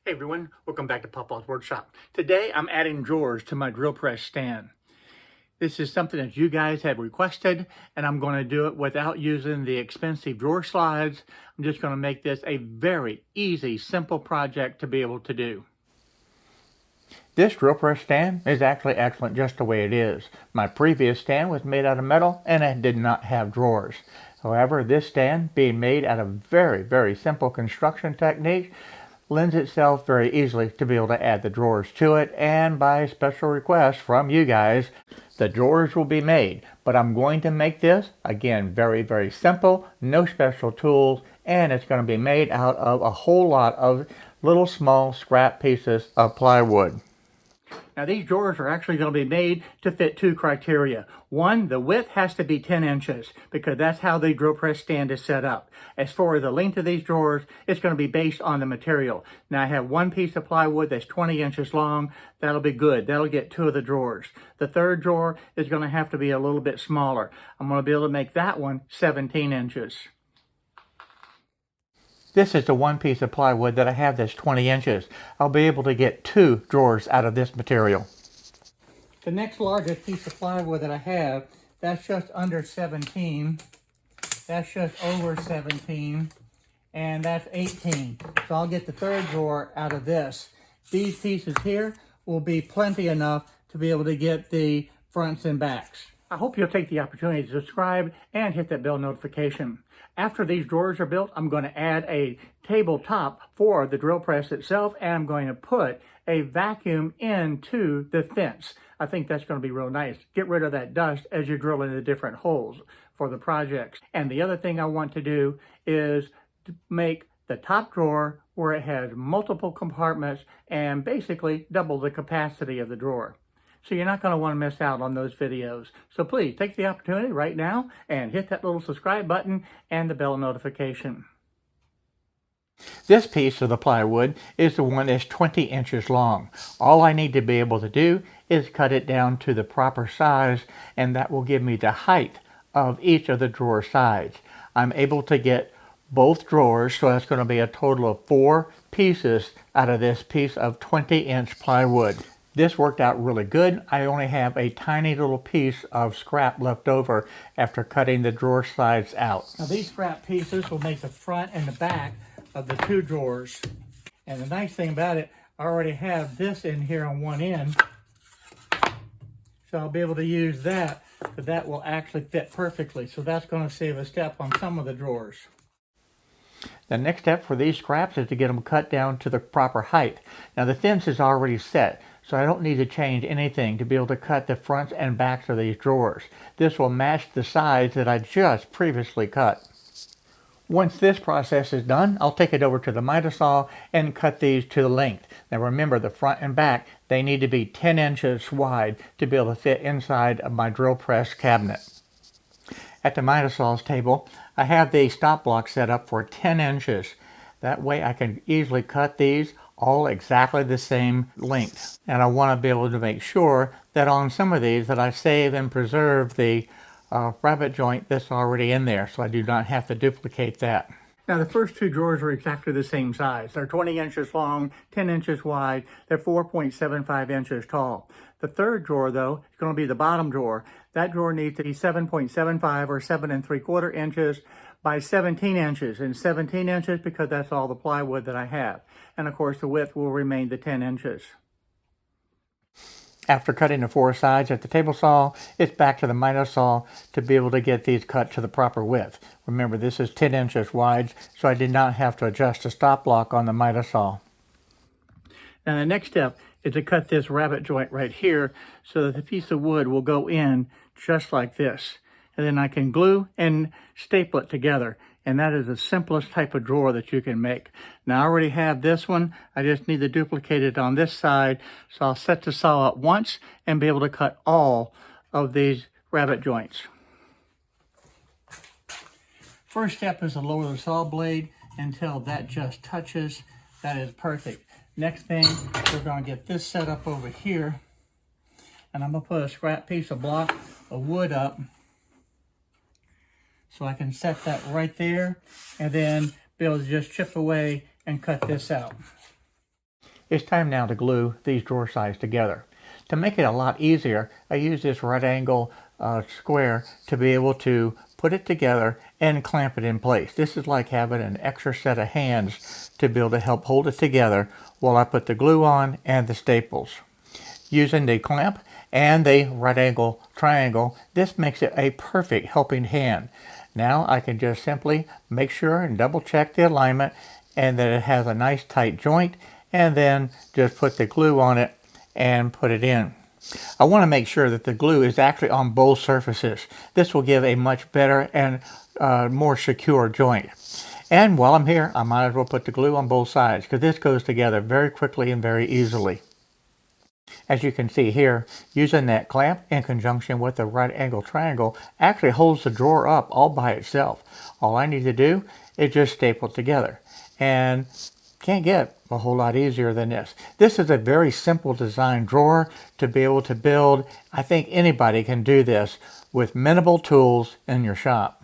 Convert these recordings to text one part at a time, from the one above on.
Hey everyone, welcome back to Papa's Workshop. Today I'm adding drawers to my drill press stand. This is something that you guys have requested, and I'm going to do it without using the expensive drawer slides. I'm just going to make this a very easy, simple project to be able to do. This drill press stand is actually excellent just the way it is. My previous stand was made out of metal and it did not have drawers. However, this stand, being made out of very simple construction technique, lends itself very easily to be able to add the drawers to it, and by special request from you guys, the drawers will be made. But I'm going to make this, again, very simple, no special tools, and it's going to be made out of a whole lot of little small scrap pieces of plywood. Now these drawers are actually going to be made to fit two criteria. One, the width has to be 10 inches because that's how the drill press stand is set up. As far as the length of these drawers, it's going to be based on the material. Now I have one piece of plywood that's 20 inches long. That'll be good. That'll get two of the drawers. The third drawer is going to have to be a little bit smaller. I'm going to be able to make that one 17 inches. This is the one piece of plywood that I have that's 20 inches. I'll be able to get two drawers out of this material. The next largest piece of plywood that I have, that's just under 17. That's just over 17. And that's 18. So I'll get the third drawer out of this. These pieces here will be plenty enough to be able to get the fronts and backs. I hope you'll take the opportunity to subscribe and hit that bell notification. After these drawers are built, I'm going to add a tabletop for the drill press itself, and I'm going to put a vacuum into the fence. I think that's going to be real nice. Get rid of that dust as you drill into different holes for the projects. And the other thing I want to do is to make the top drawer where it has multiple compartments and basically double the capacity of the drawer. So you're not going to want to miss out on those videos. So please take the opportunity right now and hit that little subscribe button and the bell notification. This piece of the plywood is the one that's 20 inches long. All I need to be able to do is cut it down to the proper size, and that will give me the height of each of the drawer sides. I'm able to get both drawers, so that's going to be a total of 4 pieces out of this piece of 20-inch plywood. This worked out really good. I only have a tiny little piece of scrap left over after cutting the drawer sides out. Now these scrap pieces will make the front and the back of the two drawers. And the nice thing about it, I already have this in here on one end. So I'll be able to use that, but that will actually fit perfectly. So that's going to save a step on some of the drawers. The next step for these scraps is to get them cut down to the proper height. Now the fence is already set, so I don't need to change anything to be able to cut the fronts and backs of these drawers. This will match the sides that I just previously cut. Once this process is done, I'll take it over to the miter saw and cut these to the length. Now remember, the front and back, they need to be 10 inches wide to be able to fit inside of my drill press cabinet. At the miter saw's table, I have the stop block set up for 10 inches. That way I can easily cut these all exactly the same length. And I want to be able to make sure that on some of these that I save and preserve the rabbet joint that's already in there, so I do not have to duplicate that. Now the first two drawers are exactly the same size. They're 20 inches long, 10 inches wide, they're 4.75 inches tall. The third drawer though is going to be the bottom drawer. That drawer needs to be 7.75 or 7 3/4 inches by 17 inches, and 17 inches because that's all the plywood that I have. And of course the width will remain the 10 inches. After cutting the 4 sides at the table saw, it's back to the miter saw to be able to get these cut to the proper width. Remember, this is 10 inches wide, so I did not have to adjust the stop block on the miter saw. Now the next step is to cut this rabbet joint right here so that the piece of wood will go in just like this. And then I can glue and staple it together. And that is the simplest type of drawer that you can make. Now I already have this one. I just need to duplicate it on this side. So I'll set the saw up once and be able to cut all of these rabbet joints. First step is to lower the saw blade until that just touches. That is perfect. Next thing, we're going to get this set up over here. And I'm going to put a scrap piece of block of wood up, so I can set that right there and then be able to just chip away and cut this out. it's time now to glue these drawer sides together. To make it a lot easier, I use this right angle square to be able to put it together and clamp it in place. This is like having an extra set of hands to be able to help hold it together while I put the glue on and the staples. Using the clamp and the right angle triangle, this makes it a perfect helping hand. Now I can just simply make sure and double check the alignment and that it has a nice tight joint, and then just put the glue on it and put it in. I want to make sure that the glue is actually on both surfaces. This will give a much better and more secure joint. And while I'm here, I might as well put the glue on both sides because this goes together very quickly and very easily. As you can see here, using that clamp in conjunction with the right angle triangle actually holds the drawer up all by itself. All I need to do is just staple it together. And can't get a whole lot easier than this. This is a very simple design drawer to be able to build. I think anybody can do this with minimal tools in your shop.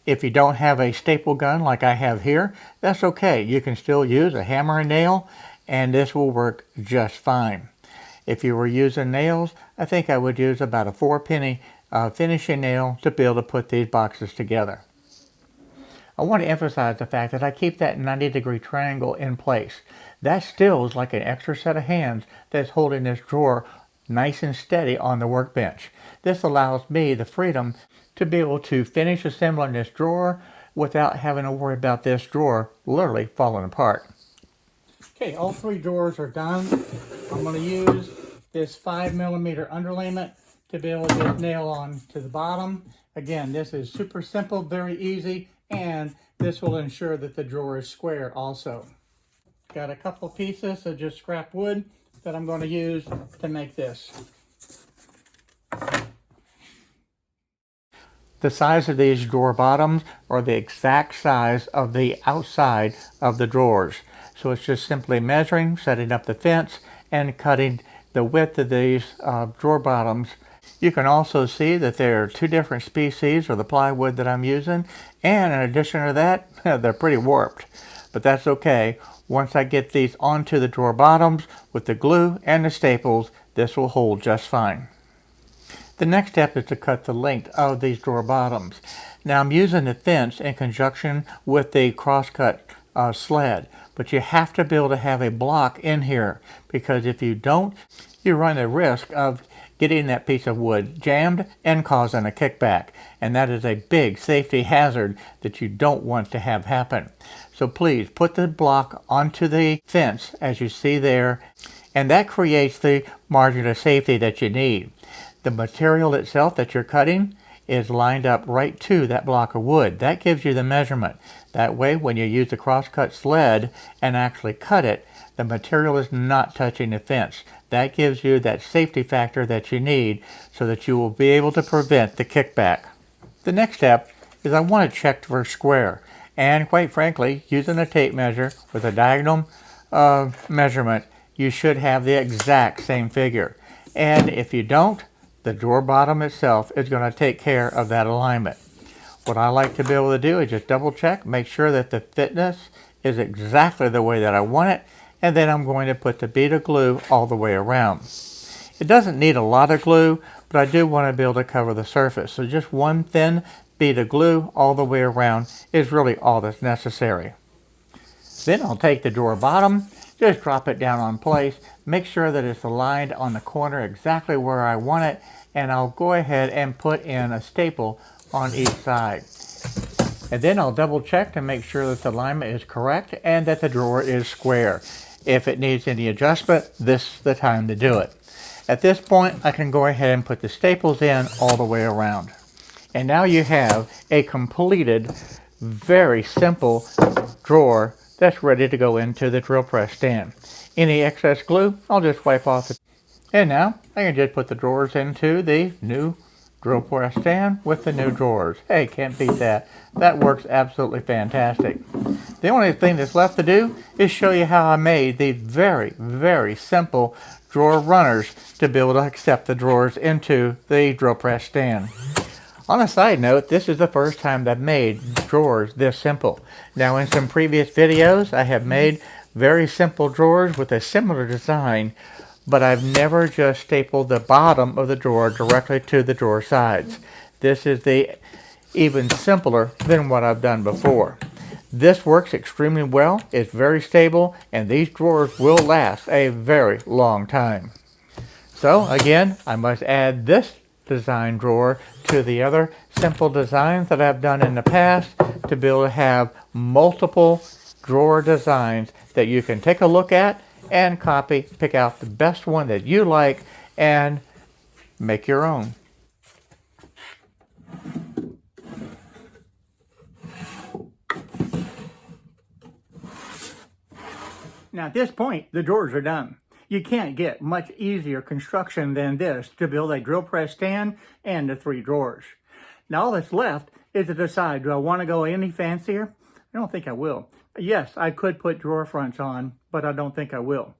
If you don't have a staple gun like I have here, that's okay. You can still use a hammer and nail, and this will work just fine. If you were using nails, I think I would use about a 4-penny finishing nail to be able to put these boxes together. I want to emphasize the fact that I keep that 90-degree triangle in place. That still is like an extra set of hands that's holding this drawer nice and steady on the workbench. This allows me the freedom to be able to finish assembling this drawer without having to worry about this drawer literally falling apart. Okay, all 3 drawers are done. I'm going to use this 5mm underlayment to be able to just nail on to the bottom. Again, this is super simple, very easy, and this will ensure that the drawer is square also. Got a couple pieces of just scrap wood that I'm going to use to make this. The size of these drawer bottoms are the exact size of the outside of the drawers. So it's just simply measuring, setting up the fence, and cutting the width of these drawer bottoms. You can also see that there are 2 different species of the plywood that I'm using, and in addition to that, they're pretty warped. But that's okay. Once I get these onto the drawer bottoms with the glue and the staples, this will hold just fine. The next step is to cut the length of these drawer bottoms. Now I'm using the fence in conjunction with the crosscut sled, but you have to be able to have a block in here, because if you don't, you run the risk of getting that piece of wood jammed and causing a kickback, and that is a big safety hazard that you don't want to have happen. So please put the block onto the fence as you see there, and that creates the margin of safety that you need. The material itself that you're cutting is lined up right to that block of wood. That gives you the measurement. That way, when you use the crosscut sled and actually cut it, the material is not touching the fence. That gives you that safety factor that you need so that you will be able to prevent the kickback. The next step is I want to check for square. And quite frankly, using a tape measure with a diagonal measurement, you should have the exact same figure. And if you don't, the drawer bottom itself is going to take care of that alignment. What I like to be able to do is just double check, make sure that the fitness is exactly the way that I want it, and then I'm going to put the bead of glue all the way around. It doesn't need a lot of glue, but I do want to be able to cover the surface. So just one thin bead of glue all the way around is really all that's necessary. Then I'll take the drawer bottom, just drop it down on place, make sure that it's aligned on the corner exactly where I want it, and I'll go ahead and put in a staple on each side. And then I'll double check to make sure that the alignment is correct and that the drawer is square. If it needs any adjustment, this is the time to do it. At this point, I can go ahead and put the staples in all the way around. And now you have a completed, very simple drawer that's ready to go into the drill press stand. Any excess glue, I'll just wipe off it. And now I can just put the drawers into the new drill press stand with the new drawers. Hey, can't beat that. That works absolutely fantastic. The only thing that's left to do is show you how I made these very, very simple drawer runners to be able to accept the drawers into the drill press stand. On a side note, this is the first time that I've made drawers this simple. Now in some previous videos, I have made very simple drawers with a similar design, but I've never just stapled the bottom of the drawer directly to the drawer sides. This is the even simpler than what I've done before. This works extremely well, it's very stable, and these drawers will last a very long time. So again, I must add this design drawer to the other simple designs that I've done in the past to be able to have multiple drawer designs that you can take a look at and copy, pick out the best one that you like, and make your own. Now at this point, the drawers are done. You can't get much easier construction than this to build a drill press stand and the 3 drawers. Now all that's left is to decide, do I want to go any fancier? I don't think I will. Yes, I could put drawer fronts on, but I don't think I will.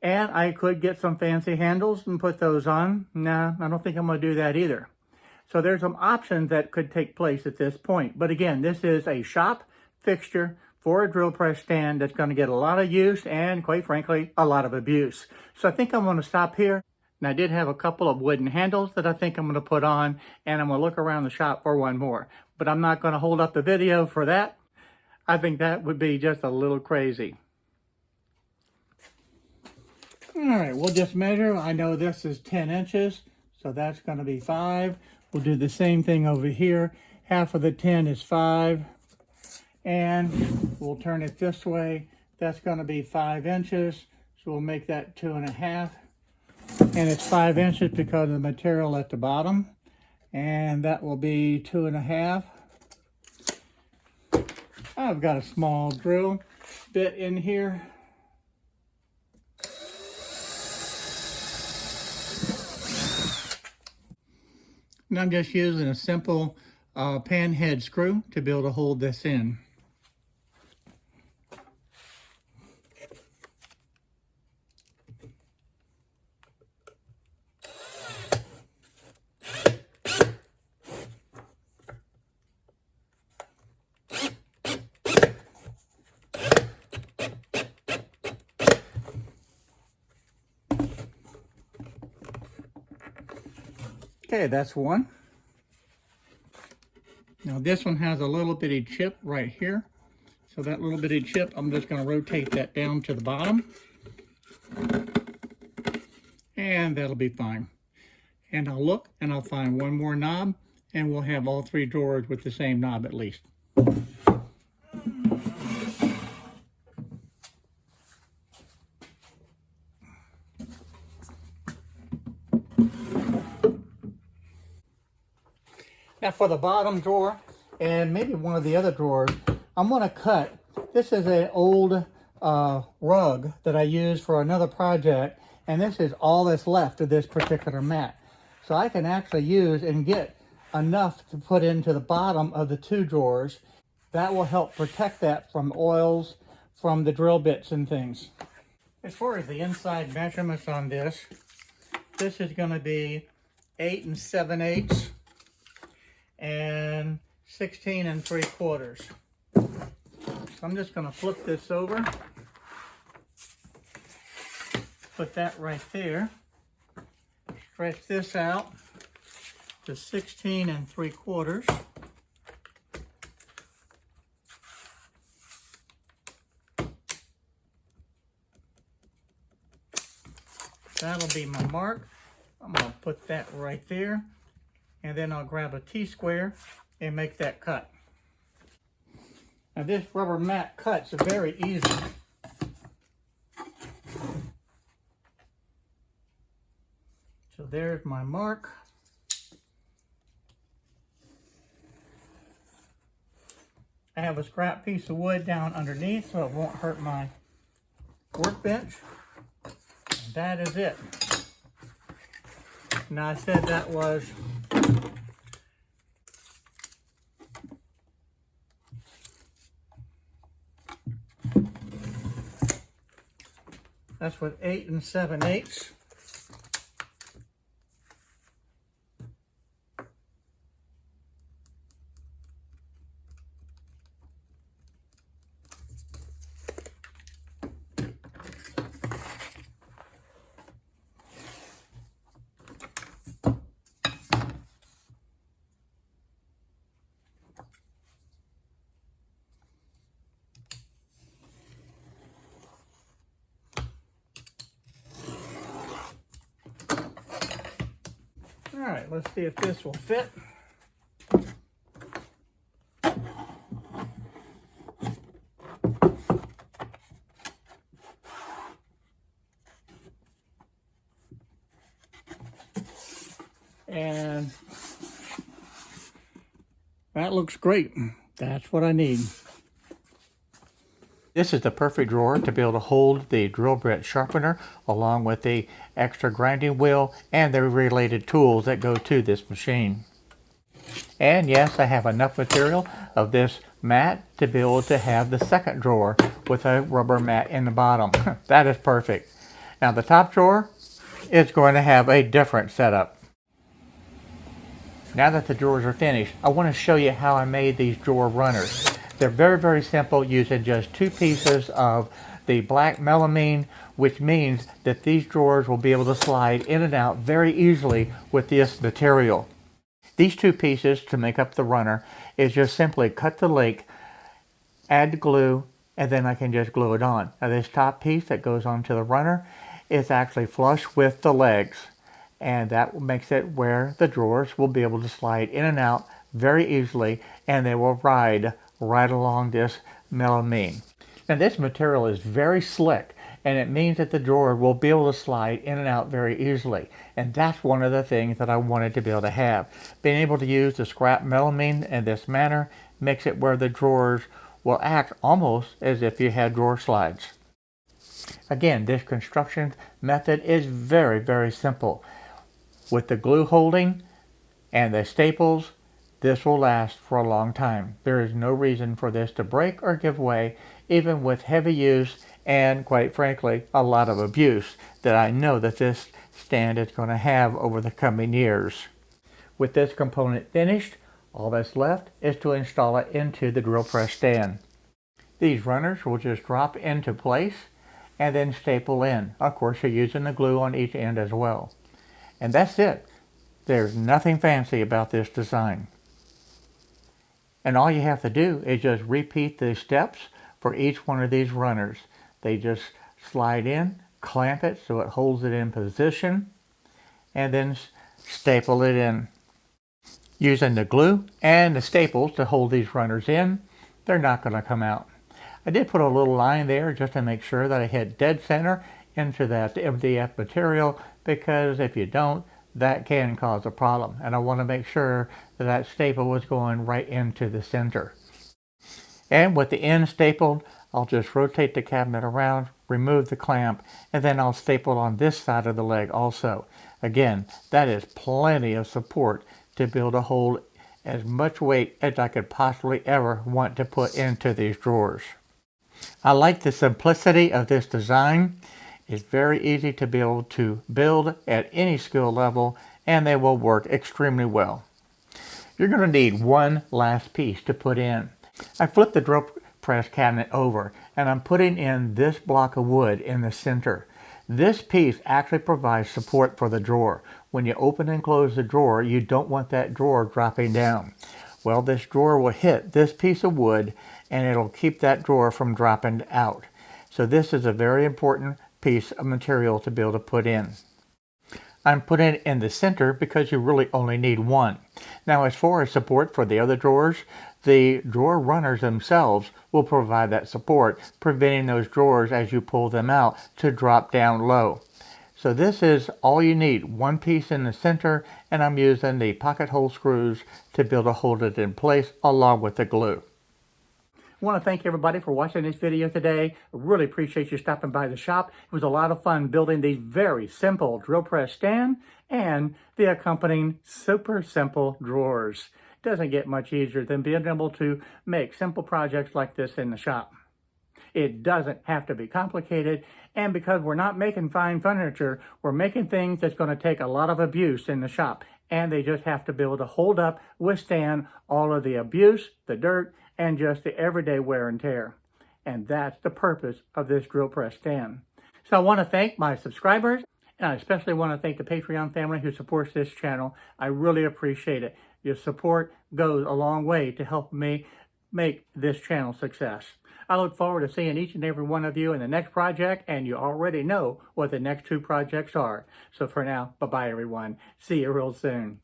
And I could get some fancy handles and put those on. Nah, I don't think I'm going to do that either. So there's some options that could take place at this point. But again, this is a shop fixture for a drill press stand that's going to get a lot of use and, quite frankly, a lot of abuse. So I think I'm going to stop here. And I did have a couple of wooden handles that I think I'm going to put on, and I'm going to look around the shop for one more. But I'm not going to hold up the video for that. I think that would be just a little crazy. All right, we'll just measure. I know this is 10 inches, so that's going to be 5. We'll do the same thing over here. Half of the 10 is 5. And we'll turn it this way. That's going to be 5 inches. So we'll make that 2.5. And it's 5 inches because of the material at the bottom. And that will be 2.5. I've got a small drill bit in here. And I'm just using a simple pan head screw to be able to hold this in. Okay, that's one. Now this one has a little bitty chip right here. So that little bitty chip, I'm just going to rotate that down to the bottom. And that'll be fine. And I'll look and I'll find one more knob, and we'll have all 3 drawers with the same knob at least. Now for the bottom drawer, and maybe one of the other drawers, I'm going to cut. This is an old rug that I used for another project, and this is all that's left of this particular mat. So I can actually use and get enough to put into the bottom of the 2 drawers. That will help protect that from oils, from the drill bits and things. As far as the inside measurements on this, this is going to be 8 7/8 and 16 3/4. So I'm just going to flip this over, put that right there, stretch this out to 16 3/4. That'll be my mark. I'm going to put that right there. And then I'll grab a T-square and make that cut. Now this rubber mat cuts very easy. So there's my mark. I have a scrap piece of wood down underneath so it won't hurt my workbench. And that is it. Now I said that was that's with 8 7/8. right, let's see if this will fit. And that looks great. That's what I need. This is the perfect drawer to be able to hold the drill bit sharpener along with the extra grinding wheel and the related tools that go to this machine. And yes, I have enough material of this mat to be able to have the second drawer with a rubber mat in the bottom. That is perfect. Now the top drawer is going to have a different setup. Now that the drawers are finished, I want to show you how I made these drawer runners. They're very, very simple, using just 2 pieces of the black melamine, which means that these drawers will be able to slide in and out very easily with this material. These 2 pieces to make up the runner is just simply cut the link, add the glue, and then I can just glue it on. Now this top piece that goes onto the runner is actually flush with the legs, and that makes it where the drawers will be able to slide in and out very easily, and they will ride right along this melamine. Now this material is very slick, and it means that the drawer will be able to slide in and out very easily. And that's one of the things that I wanted to be able to have. Being able to use the scrap melamine in this manner makes it where the drawers will act almost as if you had drawer slides. Again, this construction method is very, very simple. With the glue holding and the staples, this will last for a long time. There is no reason for this to break or give way, even with heavy use and, quite frankly, a lot of abuse that I know that this stand is going to have over the coming years. With this component finished, all that's left is to install it into the drill press stand. These runners will just drop into place and then staple in. Of course, you're using the glue on each end as well. And that's it. There's nothing fancy about this design. And all you have to do is just repeat the steps for each one of these runners. They just slide in, clamp it so it holds it in position, and then staple it in. Using the glue and the staples to hold these runners in, they're not going to come out. I did put a little line there just to make sure that I hit dead center into that MDF material, because if you don't, that can cause a problem. And I want to make sure that that staple was going right into the center. And with the end stapled, I'll just rotate the cabinet around, remove the clamp, and then I'll staple on this side of the leg also. Again, that is plenty of support to be able to hold as much weight as I could possibly ever want to put into these drawers. I like the simplicity of this design. It's very easy to be able to build at any skill level, and they will work extremely well. You're going to need one last piece to put in. I flipped the drill press cabinet over, and I'm putting in this block of wood in the center. This piece actually provides support for the drawer. When you open and close the drawer, you don't want that drawer dropping down. Well, this drawer will hit this piece of wood, and it'll keep that drawer from dropping out. So this is a very important piece of material to be able to put in. I'm putting it in the center because you really only need one. Now, as far as support for the other drawers, the drawer runners themselves will provide that support, preventing those drawers as you pull them out to drop down low. So this is all you need, one piece in the center, and I'm using the pocket hole screws to be able to hold it in place along with the glue. I want to thank everybody for watching this video today. I really appreciate you stopping by the shop. It was a lot of fun building these very simple drill press stand and the accompanying super simple drawers. It doesn't get much easier than being able to make simple projects like this in the shop. It doesn't have to be complicated, and because we're not making fine furniture, we're making things that's going to take a lot of abuse in the shop, and they just have to be able to hold up, withstand all of the abuse, the dirt, and just the everyday wear and tear. And that's the purpose of this drill press stand. So I want to thank my subscribers, and I especially want to thank the Patreon family who supports this channel. I really appreciate it. Your support goes a long way to help me make this channel success. I look forward to seeing each and every one of you in the next project, and you already know what the next two projects are. So for now, bye-bye everyone. See you real soon.